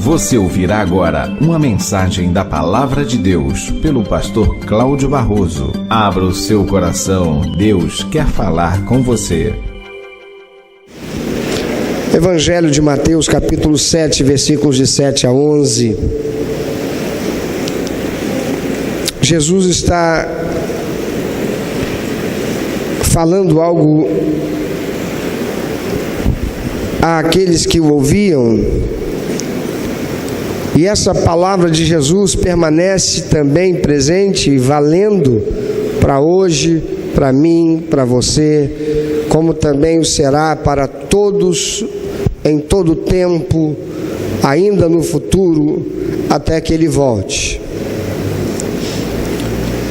Você ouvirá agora uma mensagem da Palavra de Deus pelo pastor Cláudio Barroso. Abra o seu coração, Deus quer falar com você. Evangelho de Mateus, capítulo 7, versículos de 7 a 11. Jesus está falando algo àqueles que o ouviam, e essa palavra de Jesus permanece também presente e valendo para hoje, para mim, para você, como também o será para todos, em todo tempo, ainda no futuro, até que Ele volte.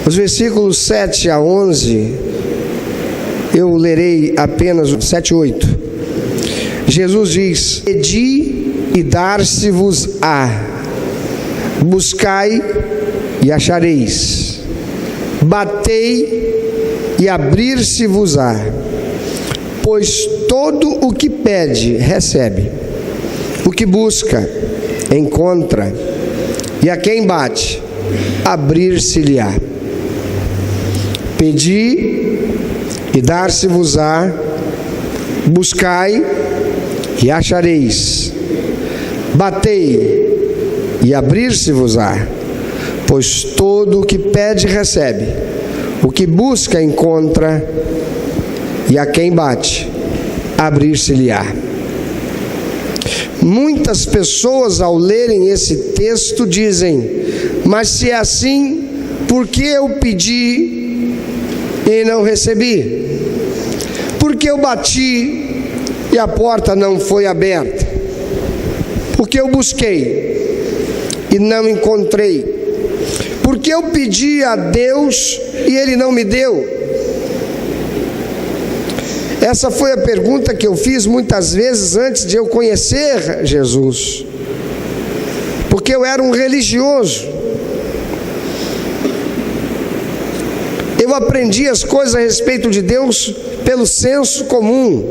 Os versículos 7 a 11, eu lerei apenas o 7 e 8. Jesus diz: Pedi e dar-se-vos-á, buscai e achareis, batei e abrir-se-vos-á, pois todo o que pede, recebe, o que busca, encontra, e a quem bate, abrir-se-lhe-á. Pedi e dar-se-vos-á, buscai e achareis, batei e abrir-se-vos-á, pois todo o que pede recebe, o que busca encontra, e a quem bate, abrir-se-lhe-á. Muitas pessoas, ao lerem esse texto, dizem: mas se é assim, por que eu pedi e não recebi? Por que eu bati e a porta não foi aberta? Porque eu busquei e não encontrei? Porque eu pedi a Deus e Ele não me deu? Essa foi a pergunta que eu fiz muitas vezes antes de eu conhecer Jesus, porque eu era um religioso. Eu aprendi as coisas a respeito de Deus pelo senso comum,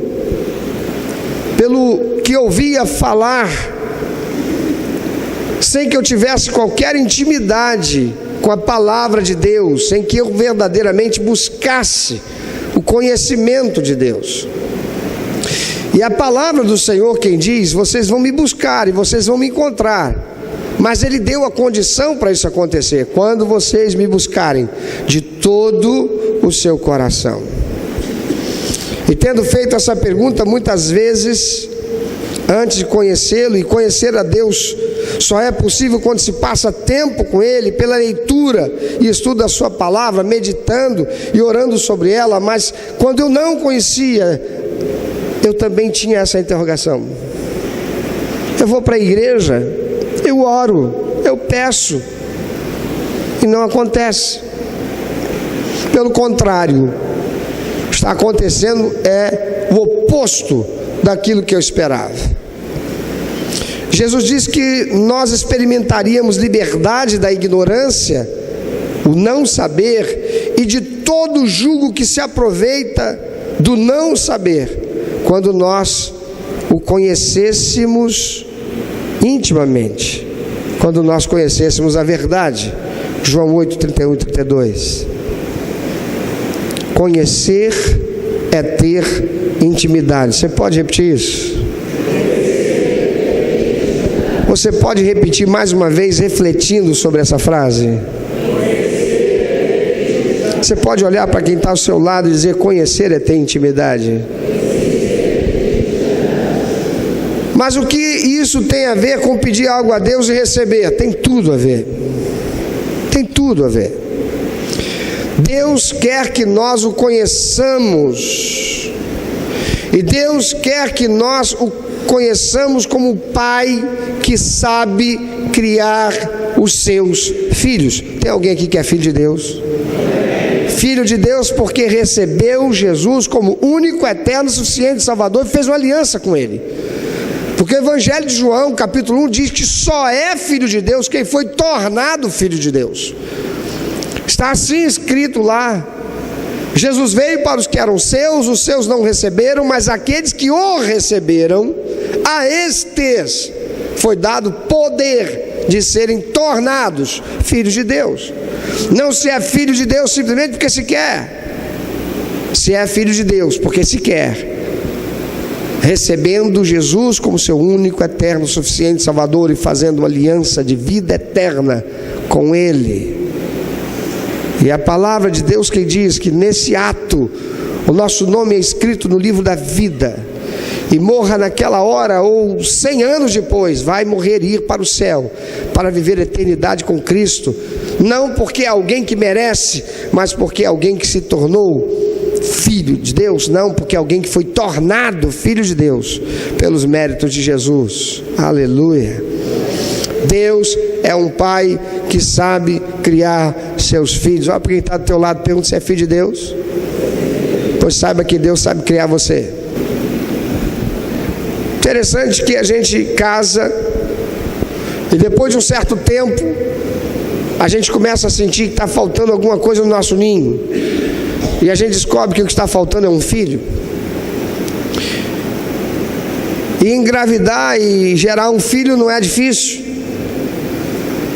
pelo que ouvia falar, sem que eu tivesse qualquer intimidade com a palavra de Deus, sem que eu verdadeiramente buscasse o conhecimento de Deus. E a palavra do Senhor, quem diz: vocês vão me buscar e vocês vão me encontrar. Mas Ele deu a condição para isso acontecer: quando vocês me buscarem de todo o seu coração. E tendo feito essa pergunta muitas vezes, antes de conhecê-lo, e conhecer a Deus só é possível quando se passa tempo com Ele, pela leitura e estudo da sua palavra, meditando e orando sobre ela. Mas quando eu não conhecia, eu também tinha essa interrogação. Eu vou para a igreja, eu oro, eu peço, e não acontece. Pelo contrário, está acontecendo o oposto daquilo que eu esperava. Jesus diz que nós experimentaríamos liberdade da ignorância, o não saber, e de todo julgo que se aproveita do não saber, quando nós o conhecêssemos intimamente, quando nós conhecêssemos a verdade. João 8, 31 e 32. Conhecer é ter intimidade. Você pode repetir isso? Você pode repetir mais uma vez, refletindo sobre essa frase? Você pode olhar para quem está ao seu lado e dizer: conhecer é ter intimidade. Mas o que isso tem a ver com pedir algo a Deus e receber? Tem tudo a ver. Tem tudo a ver. Deus quer que nós o conheçamos, e Deus quer que nós o conheçamos como o Pai que sabe criar os seus filhos. Tem alguém aqui que é filho de Deus? Filho de Deus porque recebeu Jesus como único, eterno, suficiente Salvador, e fez uma aliança com Ele. Porque o Evangelho de João, capítulo 1, diz que só é filho de Deus quem foi tornado filho de Deus. Está assim escrito lá: Jesus veio para os que eram seus, os seus não receberam, mas aqueles que o receberam, a estes foi dado poder de serem tornados filhos de Deus. Não se é filho de Deus simplesmente porque se quer. Se é filho de Deus porque se quer, recebendo Jesus como seu único, eterno, suficiente Salvador e fazendo uma aliança de vida eterna com Ele. E a palavra de Deus que diz que nesse ato o nosso nome é escrito no livro da vida, e morra naquela hora ou 100 anos depois, vai morrer e ir para o céu, para viver a eternidade com Cristo, não porque é alguém que merece, mas porque é alguém que se tornou filho de Deus, não, porque é alguém que foi tornado filho de Deus pelos méritos de Jesus. Aleluia. Deus é um pai que sabe criar seus filhos. Olha para quem está do teu lado, pergunta se é filho de Deus. Pois saiba que Deus sabe criar você. Interessante que a gente casa e depois de um certo tempo a gente começa a sentir que está faltando alguma coisa no nosso ninho. E a gente descobre que o que está faltando é um filho. E engravidar e gerar um filho não é difícil,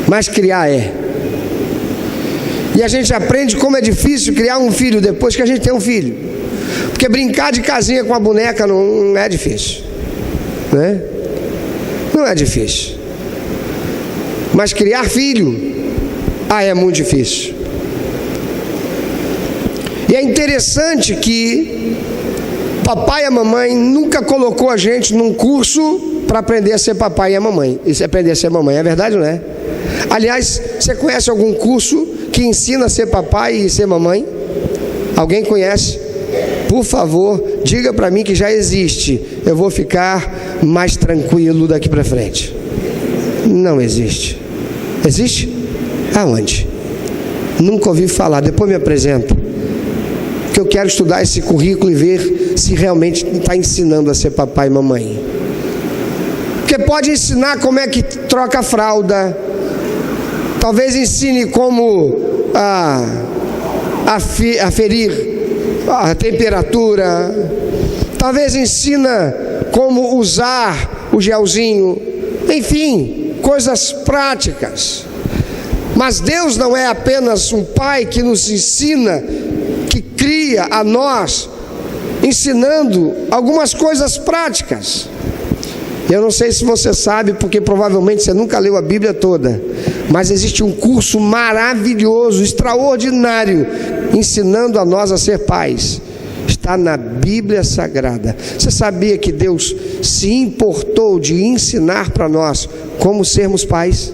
mas criar é. E a gente aprende como é difícil criar um filho depois que a gente tem um filho. Porque brincar de casinha com a boneca não é difícil, né? Não é difícil. Mas criar filho, é muito difícil. E é interessante que papai e a mamãe nunca colocou a gente num curso para aprender a ser papai e a mamãe. Isso é aprender a ser mamãe, é verdade, não é? Aliás, você conhece algum curso que ensina a ser papai e ser mamãe? Alguém conhece? Por favor, diga para mim que já existe. Eu vou ficar mais tranquilo daqui para frente. Não existe. Existe? Aonde? Nunca ouvi falar. Depois me apresenta. Porque eu quero estudar esse currículo e ver se realmente está ensinando a ser papai e mamãe. Porque pode ensinar como é que troca a fralda. Talvez ensine como aferir a temperatura. Talvez ensina como usar o gelzinho. Enfim, coisas práticas. Mas Deus não é apenas um pai que nos ensina, que cria a nós, ensinando algumas coisas práticas. Eu não sei se você sabe, porque provavelmente você nunca leu a Bíblia toda, mas existe um curso maravilhoso, extraordinário, ensinando a nós a ser pais. Está na Bíblia Sagrada. Você sabia que Deus se importou de ensinar para nós como sermos pais?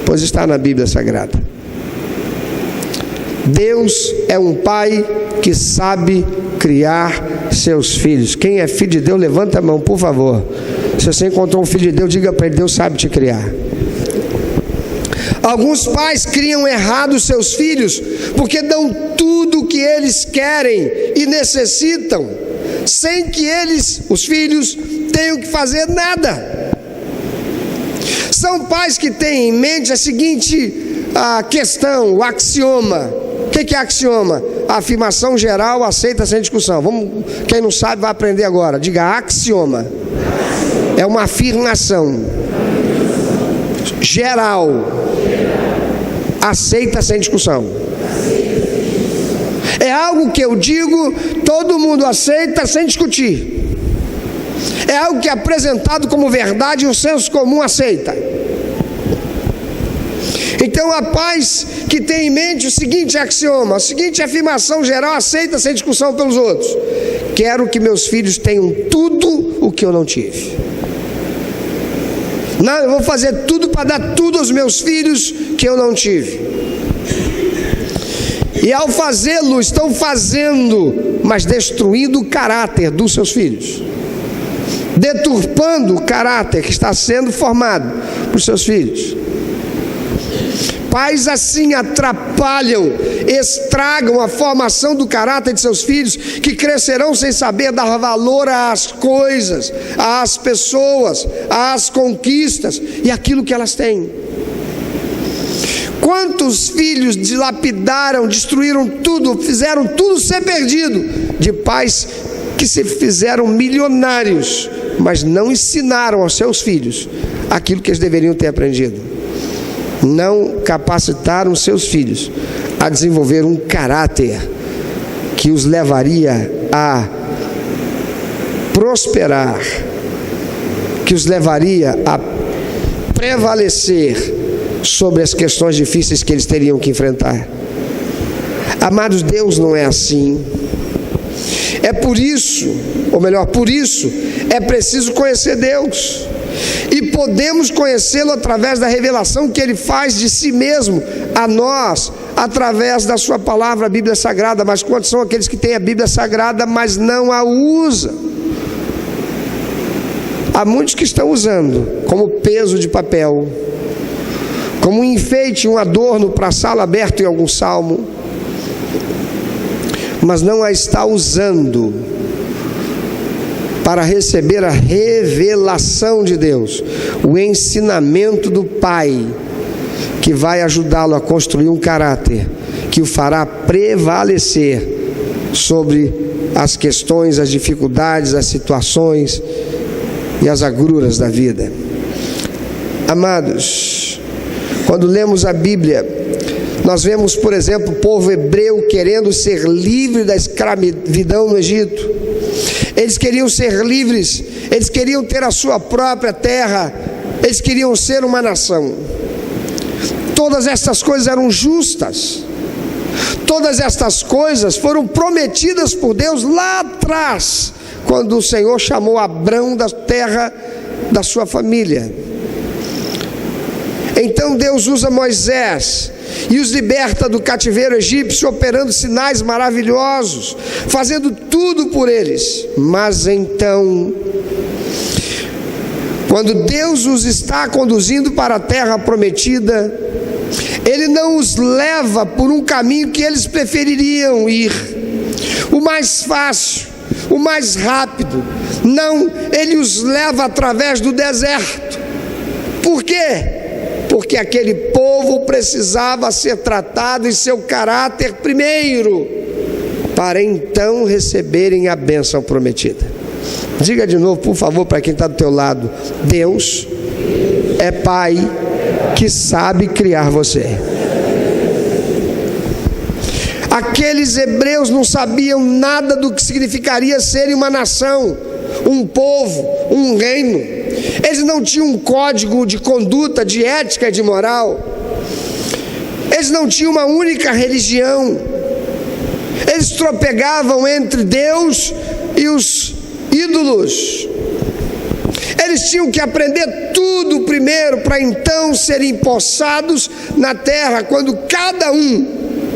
Pois está na Bíblia Sagrada. Deus é um pai que sabe criar seus filhos. Quem é filho de Deus, levanta a mão, por favor. Se você encontrou um filho de Deus, diga para ele: Deus sabe te criar. Alguns pais criam errado os seus filhos porque dão tudo o que eles querem e necessitam, sem que eles, os filhos, tenham que fazer nada. São pais que têm em mente a seguinte questão, o axioma. O que é axioma? A afirmação geral aceita sem discussão. Quem não sabe vai aprender agora. Diga: axioma. É uma afirmação geral, aceita sem discussão. É algo que eu digo, todo mundo aceita sem discutir. É algo que é apresentado como verdade e o senso comum aceita. Então há pais que têm em mente o seguinte axioma, a seguinte afirmação geral aceita sem discussão pelos outros: quero que meus filhos tenham tudo o que eu não tive. Não, eu vou fazer tudo para dar tudo aos meus filhos que eu não tive. E ao fazê-lo, estão fazendo, mas destruindo o caráter dos seus filhos, deturpando o caráter que está sendo formado por seus filhos. Pais assim atrapalham, estragam a formação do caráter de seus filhos, que crescerão sem saber dar valor às coisas, às pessoas, às conquistas e aquilo que elas têm. Quantos filhos dilapidaram, destruíram tudo, fizeram tudo ser perdido, de pais que se fizeram milionários, mas não ensinaram aos seus filhos aquilo que eles deveriam ter aprendido. Não capacitaram seus filhos a desenvolver um caráter que os levaria a prosperar, que os levaria a prevalecer sobre as questões difíceis que eles teriam que enfrentar. Amados, Deus não é assim. É por isso, ou melhor, por isso, é preciso conhecer Deus. E podemos conhecê-lo através da revelação que Ele faz de si mesmo a nós, através da sua palavra, a Bíblia Sagrada. Mas quantos são aqueles que têm a Bíblia Sagrada, mas não a usam? Há muitos que estão usando como peso de papel, como um enfeite, um adorno para a sala aberta em algum salmo, mas não a está usando para receber a revelação de Deus, o ensinamento do Pai, que vai ajudá-lo a construir um caráter que o fará prevalecer sobre as questões, as dificuldades, as situações e as agruras da vida. Amados, quando lemos a Bíblia, nós vemos, por exemplo, o povo hebreu querendo ser livre da escravidão no Egito. Eles queriam ser livres, eles queriam ter a sua própria terra, eles queriam ser uma nação. Todas estas coisas eram justas, todas estas coisas foram prometidas por Deus lá atrás, quando o Senhor chamou Abrão da terra da sua família. Então Deus usa Moisés e os liberta do cativeiro egípcio, operando sinais maravilhosos, fazendo tudo por eles. Mas então, quando Deus os está conduzindo para a terra prometida, Ele não os leva por um caminho que eles prefeririam ir, o mais fácil, o mais rápido. Não, Ele os leva através do deserto. Por quê? Porque aquele povo precisava ser tratado em seu caráter primeiro, para então receberem a bênção prometida. Diga de novo, por favor, para quem está do teu lado: Deus é Pai que sabe criar você. Aqueles hebreus não sabiam nada do que significaria serem uma nação, um povo, um reino. Eles não tinham um código de conduta, de ética e de moral. Eles não tinham uma única religião. Eles tropegavam entre Deus e os ídolos. Eles tinham que aprender tudo primeiro, para então serem empossados na terra, quando cada um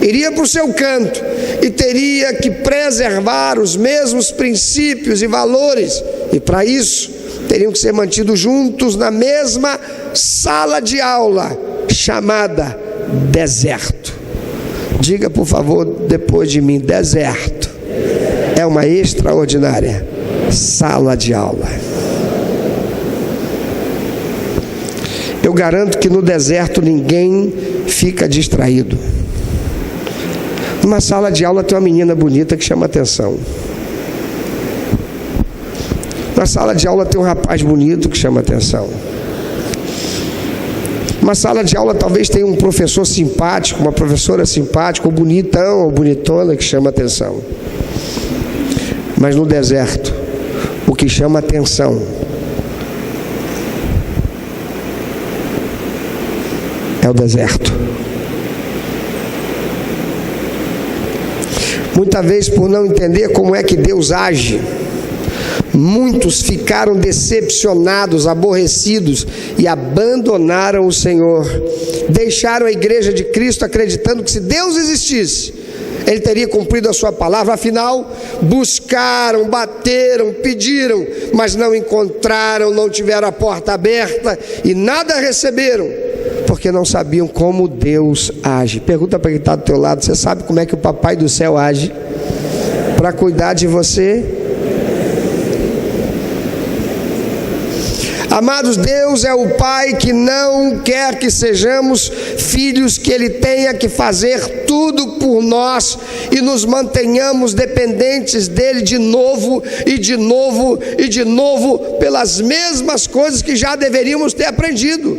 iria para o seu canto e teria que preservar os mesmos princípios e valores. E para isso teriam que ser mantidos juntos na mesma sala de aula, chamada deserto. Diga, por favor, depois de mim: deserto é uma extraordinária sala de aula. Eu garanto que no deserto ninguém fica distraído. Numa sala de aula tem uma menina bonita que chama atenção. Na sala de aula tem um rapaz bonito que chama atenção. Uma sala de aula talvez tenha um professor simpático, uma professora simpática, ou bonitão, ou bonitona que chama atenção. Mas no deserto, o que chama atenção é o deserto. Muitas vezes, por não entender como é que Deus age, muitos ficaram decepcionados, aborrecidos e abandonaram o Senhor. Deixaram a igreja de Cristo acreditando que, se Deus existisse, Ele teria cumprido a sua palavra. Afinal, buscaram, bateram, pediram, mas não encontraram, não tiveram a porta aberta e nada receberam, porque não sabiam como Deus age. Pergunta para quem está do teu lado: você sabe como é que o Papai do Céu age para cuidar de você? Amados, Deus é o Pai que não quer que sejamos filhos, que Ele tenha que fazer tudo por nós e nos mantenhamos dependentes dEle de novo e de novo e de novo, pelas mesmas coisas que já deveríamos ter aprendido.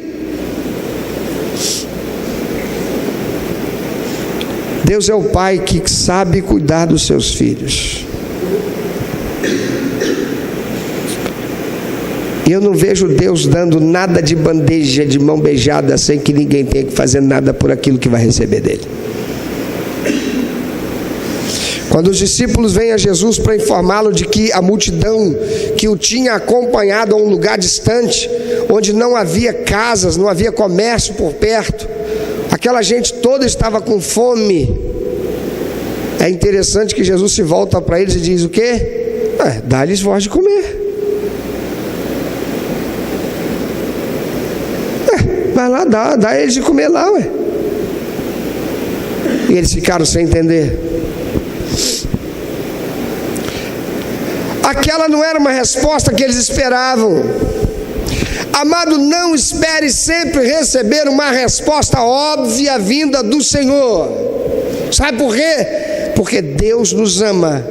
Deus é o Pai que sabe cuidar dos seus filhos. E eu não vejo Deus dando nada de bandeja, de mão beijada, sem que ninguém tenha que fazer nada por aquilo que vai receber dele. Quando os discípulos vêm a Jesus para informá-lo de que a multidão que o tinha acompanhado a um lugar distante, onde não havia casas, não havia comércio por perto, aquela gente toda estava com fome. É interessante que Jesus se volta para eles e diz o quê? Dá-lhes voz de comer. Vai lá, dá a eles de comer lá, ué. E eles ficaram sem entender. Aquela não era uma resposta que eles esperavam. Amado, não espere sempre receber uma resposta óbvia vinda do Senhor. Sabe por quê? Porque Deus nos ama.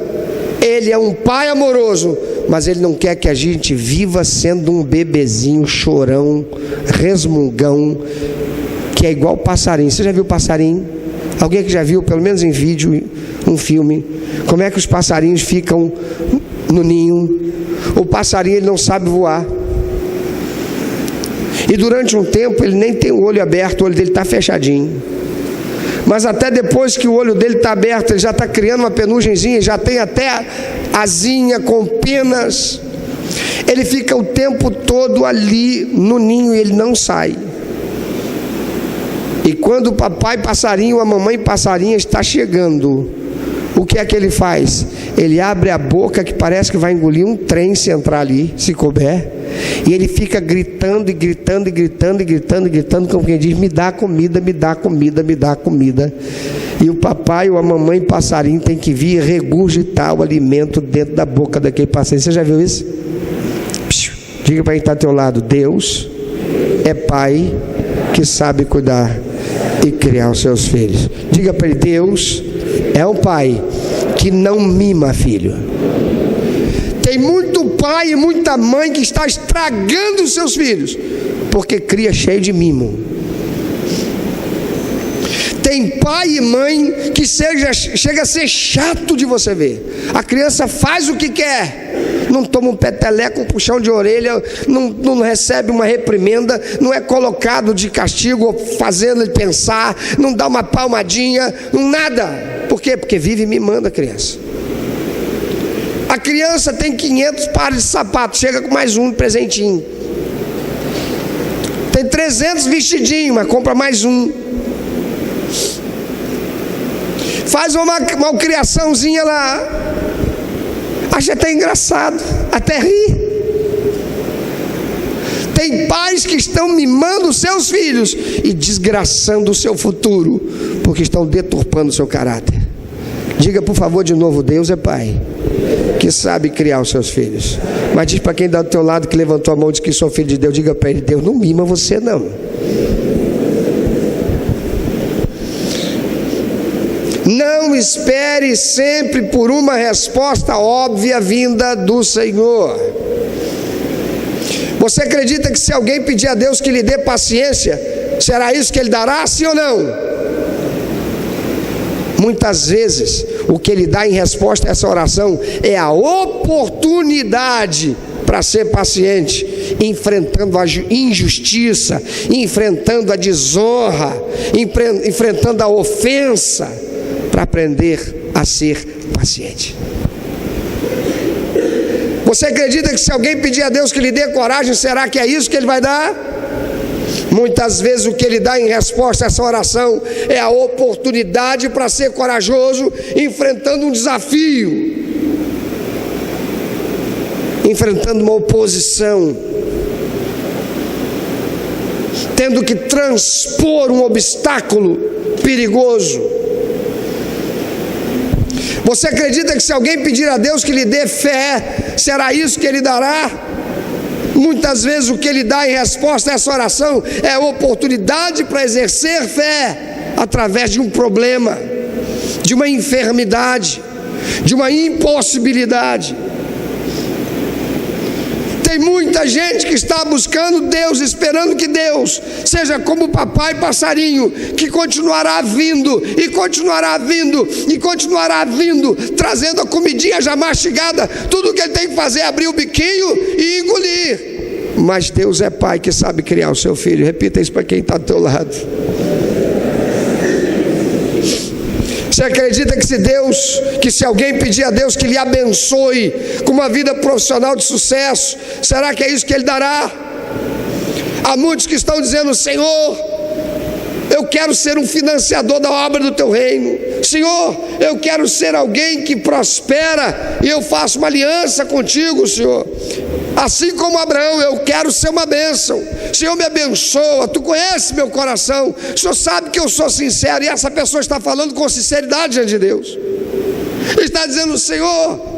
Ele é um Pai amoroso, mas Ele não quer que a gente viva sendo um bebezinho chorão, resmungão, que é igual passarinho. Você já viu passarinho? Alguém que já viu, pelo menos em vídeo, um filme, como é que os passarinhos ficam no ninho? O passarinho, ele não sabe voar. E durante um tempo ele nem tem o olho aberto, o olho dele está fechadinho. Mas até depois que o olho dele está aberto, ele já está criando uma penugenzinha, já tem até asinha com penas. Ele fica o tempo todo ali no ninho e ele não sai. E quando o papai passarinho, a mamãe passarinha está chegando, o que é que ele faz? Ele abre a boca que parece que vai engolir um trem se entrar ali, se couber. E ele fica gritando e gritando e gritando e gritando e gritando, como quem diz: me dá comida, me dá comida, me dá comida. E o papai ou a mamãe passarinho tem que vir regurgitar o alimento dentro da boca daquele passarinho. Você já viu isso? Diga para quem está ao teu lado: Deus é Pai que sabe cuidar e criar os seus filhos. Diga para ele: Deus é um Pai que não mima filho. Tem muito pai e muita mãe que está estragando os seus filhos, porque cria cheio de mimo. Tem pai e mãe que chega a ser chato de você ver. A criança faz o que quer, não toma um peteleco, um puxão de orelha, não recebe uma reprimenda, não é colocado de castigo, fazendo ele pensar, não dá uma palmadinha, nada. Por quê? Porque vive mimando a criança. A criança tem 500 pares de sapatos, chega com mais um presentinho. Tem 300 vestidinhos, mas compra mais um. Faz uma malcriaçãozinha lá, acha até engraçado, até ri. Tem pais que estão mimando os seus filhos e desgraçando o seu futuro, porque estão deturpando o seu caráter. Diga por favor de novo: Deus é Pai que sabe criar os seus filhos. Mas diz para quem está do teu lado, que levantou a mão e disse que sou filho de Deus, diga para ele: Deus não mima você não. Não espere sempre por uma resposta óbvia vinda do Senhor. Você acredita que se alguém pedir a Deus que lhe dê paciência, será isso que Ele dará, sim ou não? Muitas vezes o que Ele dá em resposta a essa oração é a oportunidade para ser paciente, enfrentando a injustiça, enfrentando a desonra, enfrentando a ofensa, para aprender a ser paciente. Você acredita que se alguém pedir a Deus que lhe dê coragem, será que é isso que Ele vai dar? Muitas vezes o que Ele dá em resposta a essa oração é a oportunidade para ser corajoso, enfrentando um desafio, enfrentando uma oposição, tendo que transpor um obstáculo perigoso. Você acredita que se alguém pedir a Deus que lhe dê fé, será isso que Ele dará? Muitas vezes o que Ele dá em resposta a essa oração é oportunidade para exercer fé através de um problema, de uma enfermidade, de uma impossibilidade. Tem muita gente que está buscando Deus, esperando que Deus seja como o papai passarinho, que continuará vindo, e continuará vindo, e continuará vindo, trazendo a comidinha já mastigada. Tudo que ele tem que fazer é abrir o biquinho e engolir. Mas Deus é pai que sabe criar o seu filho. Repita isso para quem está do teu lado. Você acredita que se alguém pedir a Deus que lhe abençoe com uma vida profissional de sucesso, será que é isso que Ele dará? Há muitos que estão dizendo: Senhor, eu quero ser um financiador da obra do Teu reino. Senhor, eu quero ser alguém que prospera, e eu faço uma aliança contigo, Senhor. Assim como Abraão, eu quero ser uma bênção. Senhor, me abençoa, Tu conheces meu coração, o Senhor sabe que eu sou sincero. E essa pessoa está falando com sinceridade diante de Deus. Está dizendo: Senhor,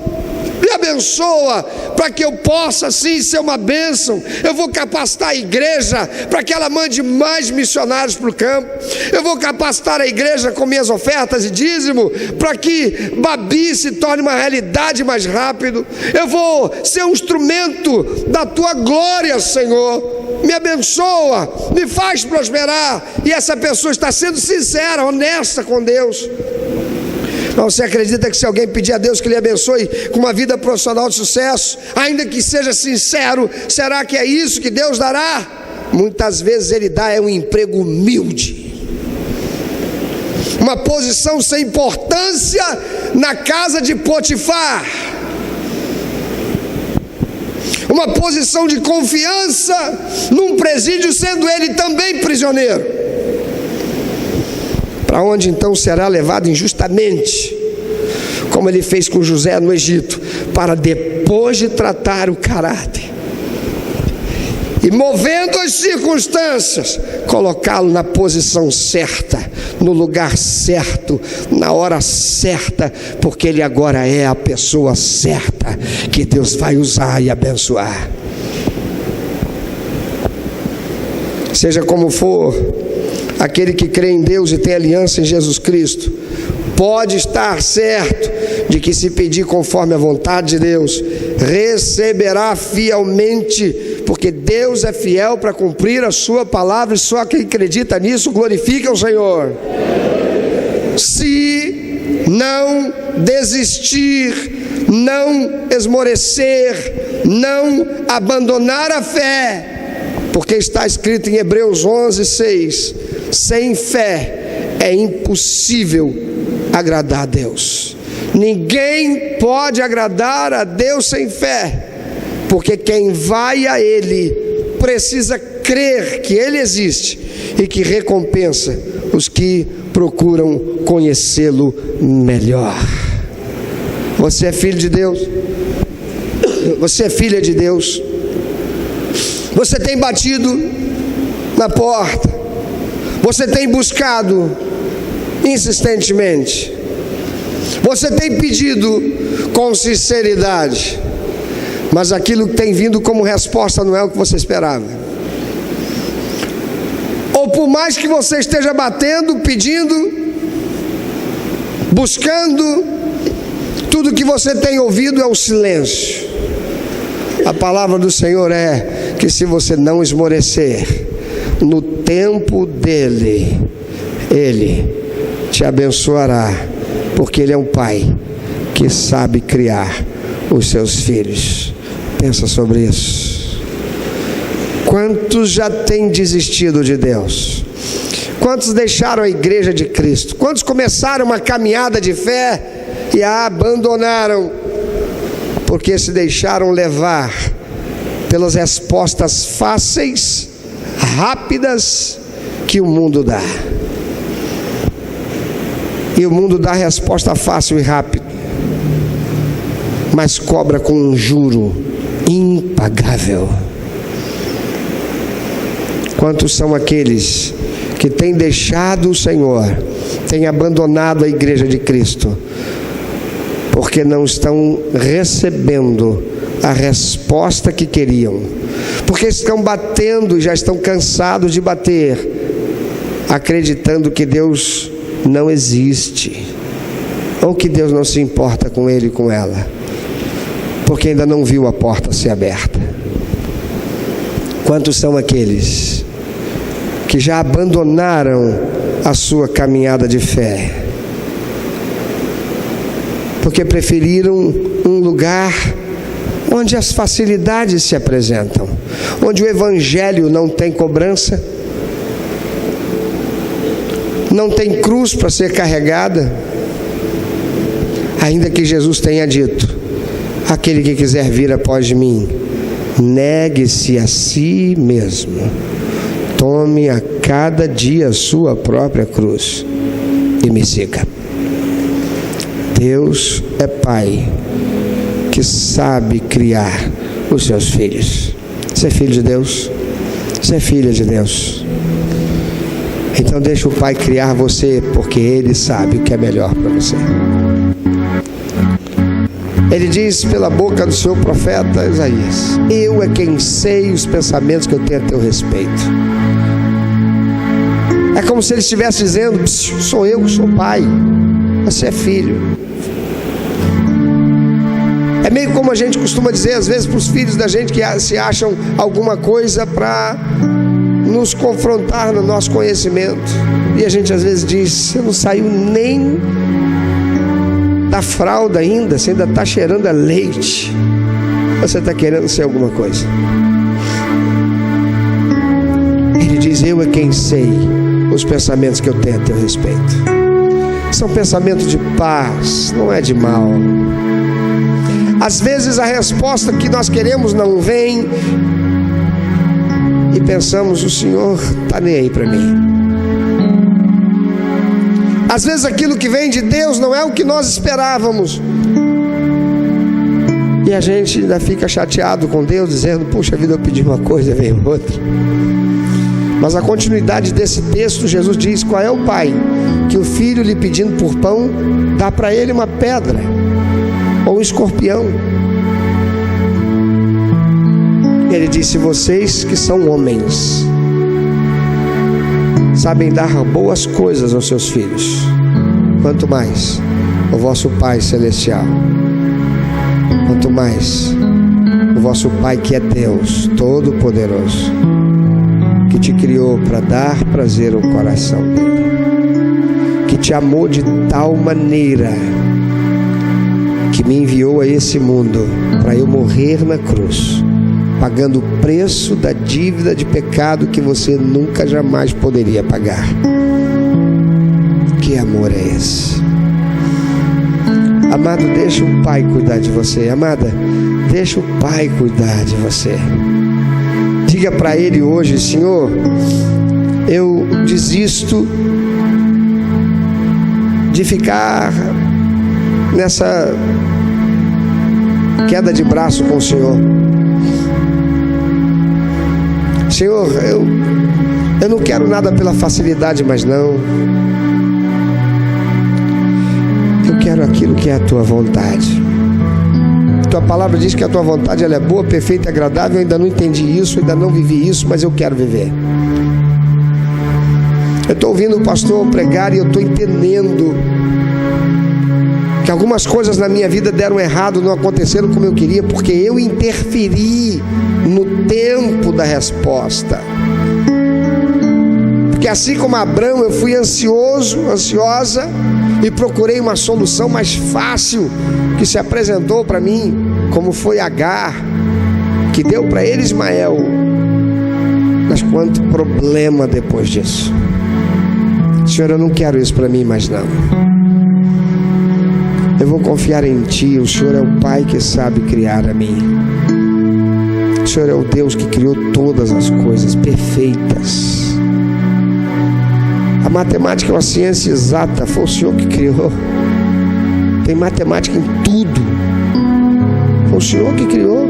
me abençoa para que eu possa sim ser uma bênção. Eu vou capacitar a igreja para que ela mande mais missionários para o campo. Eu vou capacitar a igreja com minhas ofertas e dízimo para que Babi se torne uma realidade mais rápido. Eu vou ser um instrumento da Tua glória, Senhor. Me abençoa, me faz prosperar. E essa pessoa está sendo sincera, honesta com Deus. Mas você acredita que se alguém pedir a Deus que lhe abençoe com uma vida profissional de sucesso, ainda que seja sincero, será que é isso que Deus dará? Muitas vezes Ele dá um emprego humilde, uma posição sem importância na casa de Potifar, uma posição de confiança num presídio, sendo ele também prisioneiro. Para onde então será levado injustamente, como ele fez com José no Egito, para depois de tratar o caráter e movendo as circunstâncias, colocá-lo na posição certa, no lugar certo, na hora certa, porque ele agora é a pessoa certa que Deus vai usar e abençoar. Seja como for, aquele que crê em Deus e tem aliança em Jesus Cristo, pode estar certo de que, se pedir conforme a vontade de Deus, receberá fielmente, porque Deus é fiel para cumprir a sua palavra, e só quem acredita nisso glorifica o Senhor. Se não desistir, não esmorecer, não abandonar a fé, porque está escrito em Hebreus 11:6, sem fé é impossível agradar a Deus. Ninguém pode agradar a Deus sem fé, porque quem vai a Ele precisa crer que Ele existe e que recompensa os que procuram conhecê-lo melhor. Você é filho de Deus, você é filha de Deus. Você tem batido na porta, você tem buscado insistentemente, você tem pedido com sinceridade, mas aquilo que tem vindo como resposta não é o que você esperava. Ou por mais que você esteja batendo, pedindo, buscando, tudo que você tem ouvido é o silêncio. A palavra do Senhor é que, se você não esmorecer, no tempo dele, Ele te abençoará, porque Ele é um Pai que sabe criar os seus filhos. Pensa sobre isso. Quantos já têm desistido de Deus? Quantos deixaram a igreja de Cristo? Quantos começaram uma caminhada de fé e a abandonaram, porque se deixaram levar pelas respostas fáceis, rápidas que o mundo dá? E o mundo dá resposta fácil e rápida, mas cobra com um juro impagável. Quantos são aqueles que têm deixado o Senhor, têm abandonado a igreja de Cristo, porque não estão recebendo a resposta que queriam, porque estão batendo e já estão cansados de bater, acreditando que Deus não existe, ou que Deus não se importa com ele e com ela, porque ainda não viu a porta ser aberta. Quantos são aqueles que já abandonaram a sua caminhada de fé, porque preferiram um lugar onde as facilidades se apresentam, onde o evangelho não tem cobrança, não tem cruz para ser carregada, ainda que Jesus tenha dito: aquele que quiser vir após mim, negue-se a si mesmo, tome a cada dia a sua própria cruz e me siga. Deus é Pai que sabe criar os seus filhos. Você é filho de Deus? Você é filha de Deus? Então deixa o Pai criar você, porque Ele sabe o que é melhor para você. Ele diz pela boca do seu profeta Isaías: eu é quem sei os pensamentos que eu tenho a teu respeito. É como se ele estivesse dizendo: sou eu que sou pai, você é filho. É meio como a gente costuma dizer às vezes para os filhos da gente, que se acham alguma coisa para nos confrontar no nosso conhecimento, e a gente às vezes diz: você não saiu nem da fralda ainda, você ainda está cheirando a leite, você está querendo ser alguma coisa. Ele diz: eu é quem sei os pensamentos que eu tenho a teu respeito. São pensamentos de paz, não é de mal. Às vezes a resposta que nós queremos não vem, e pensamos: o Senhor está nem aí para mim. Às vezes aquilo que vem de Deus não é o que nós esperávamos, e a gente ainda fica chateado com Deus, dizendo: puxa vida, eu pedi uma coisa e veio outra. Mas a continuidade desse texto, Jesus diz: qual é o pai que o filho lhe pedindo por pão, dá para ele uma pedra ou um escorpião? Ele disse: vocês que são homens sabem dar boas coisas aos seus filhos, quanto mais o vosso Pai Celestial, quanto mais o vosso Pai, que é Deus Todo-Poderoso, que te criou para dar prazer ao coração dele, que te amou de tal maneira que me enviou a esse mundo para eu morrer na cruz, pagando o preço da dívida de pecado que você nunca jamais poderia pagar. Que amor é esse? Amado, deixa o Pai cuidar de você. Amada, deixa o Pai cuidar de você. Diga para Ele hoje: Senhor, eu desisto de ficar nessa queda de braço com o Senhor. Senhor, eu não quero nada pela facilidade, mas não. Eu quero aquilo que é a Tua vontade. Tua palavra diz que a Tua vontade ela é boa, perfeita e agradável. Eu ainda não entendi isso, ainda não vivi isso, mas eu quero viver. Eu estou ouvindo o pastor pregar e eu estou entendendo que algumas coisas na minha vida deram errado, não aconteceram como eu queria, porque eu interferi no tempo da resposta. Porque assim como Abraão, eu fui ansiosa, e procurei uma solução mais fácil que se apresentou para mim, como foi Agar, que deu para ele Ismael. Mas quanto problema depois disso. Senhor, eu não quero isso para mim mais não. Eu vou confiar em Ti. O Senhor é o Pai que sabe criar a mim. O Senhor é o Deus que criou todas as coisas perfeitas. A matemática é uma ciência exata, foi o Senhor que criou. Tem matemática em tudo. Foi o Senhor que criou.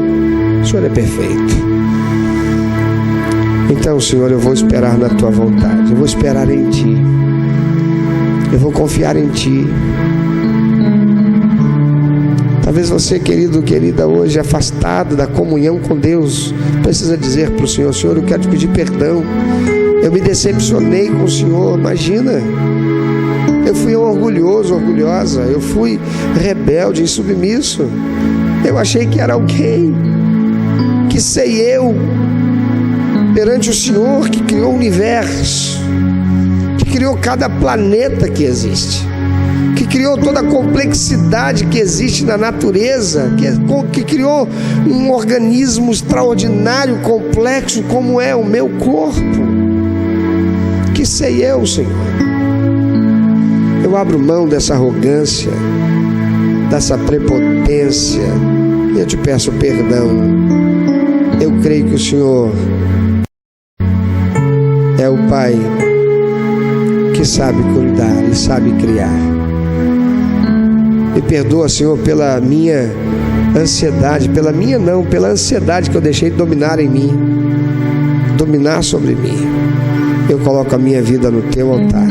O Senhor é perfeito. Então, Senhor, eu vou esperar na Tua vontade. Eu vou esperar em Ti. Eu vou confiar em Ti. Talvez você, querido, querida, hoje afastado da comunhão com Deus, precisa dizer para o Senhor: Senhor, eu quero te pedir perdão, eu me decepcionei com o Senhor. Imagina, eu fui orgulhoso, orgulhosa, eu fui rebelde, insubmisso, eu achei que era alguém, que sei eu, perante o Senhor que criou o universo, que criou cada planeta que existe, que criou toda a complexidade que existe na natureza, que criou um organismo extraordinário, complexo, como é o meu corpo. Que sei eu, Senhor. Eu abro mão dessa arrogância, dessa prepotência, e eu te peço perdão. Eu creio que o Senhor é o Pai que sabe cuidar e sabe criar. Me perdoa, Senhor, pela minha ansiedade, pela ansiedade que eu deixei de dominar em mim, dominar sobre mim. Eu coloco a minha vida no teu altar.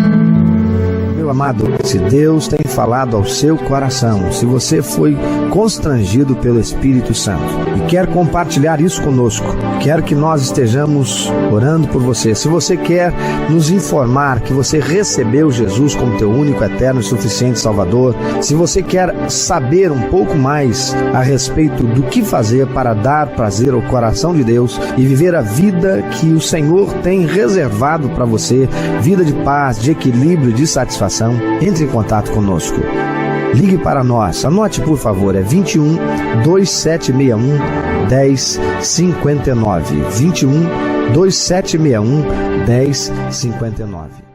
Meu amado, se Deus tem falado ao seu coração, se você foi constrangido pelo Espírito Santo e quer compartilhar isso conosco, quero que nós estejamos orando por você. Se você quer nos informar que você recebeu Jesus como teu único, eterno e suficiente Salvador, se você quer saber um pouco mais a respeito do que fazer para dar prazer ao coração de Deus e viver a vida que o Senhor tem reservado para você, vida de paz, de equilíbrio, de satisfação, entre em contato conosco. Ligue para nós, anote por favor, é 21 2761 1059, 21 2761 1059.